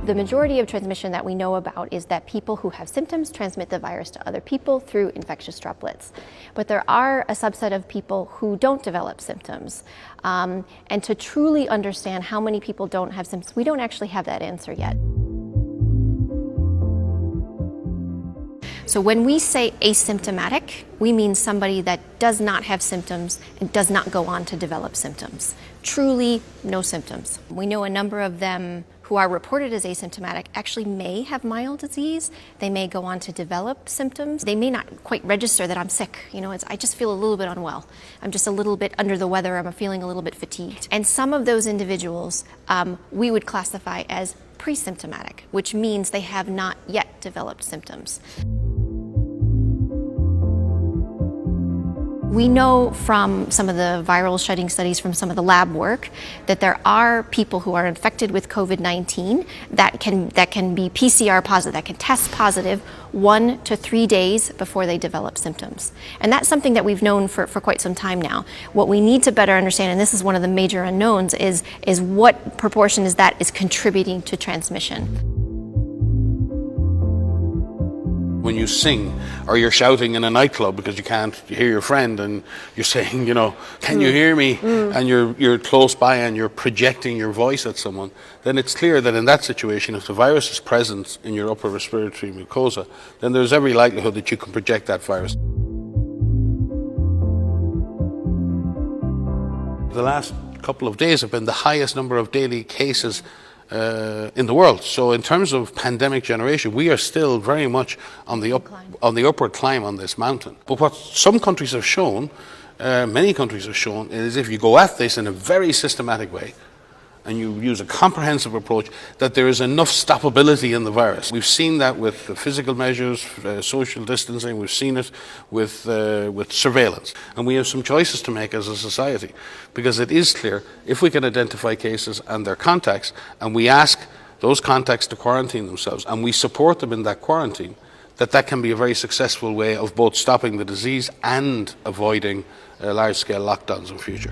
The majority of transmission that we know about is that people who have symptoms transmit the virus to other people through infectious droplets. But there are a subset of people who don't develop symptoms. And to truly understand how many people don't have symptoms, we don't actually have that answer yet. So when we say asymptomatic, we mean somebody that does not have symptoms and does not go on to develop symptoms. Truly no symptoms. We know a number of them who are reported as asymptomatic actually may have mild disease. They may go on to develop symptoms. They may not quite register that I'm sick. I just feel a little bit unwell. I'm just a little bit under the weather. I'm feeling a little bit fatigued. And some of those individuals we would classify as pre-symptomatic, which means they have not yet developed symptoms. We know from some of the viral shedding studies, from some of the lab work, that there are people who are infected with COVID-19 that can be PCR positive, that can test positive 1 to 3 days before they develop symptoms. And that's something that we've known for quite some time now. What we need to better understand, and this is one of the major unknowns, is what proportion is contributing to transmission. When you sing or you're shouting in a nightclub because you can't hear your friend and you're saying, can you hear me? And you're close by and you're projecting your voice at someone, then it's clear that in that situation, if the virus is present in your upper respiratory mucosa, then there's every likelihood that you can project that virus. The last couple of days have been the highest number of daily cases in the world. So in terms of pandemic generation, we are still very much on the upward climb on this mountain. But what some countries have shown, many countries have shown, is if you go at this in a very systematic way, and you use a comprehensive approach, that there is enough stoppability in the virus. We've seen that with the physical measures, social distancing. We've seen it with surveillance. And we have some choices to make as a society, because it is clear if we can identify cases and their contacts, and we ask those contacts to quarantine themselves, and we support them in that quarantine, that can be a very successful way of both stopping the disease and avoiding large-scale lockdowns in future.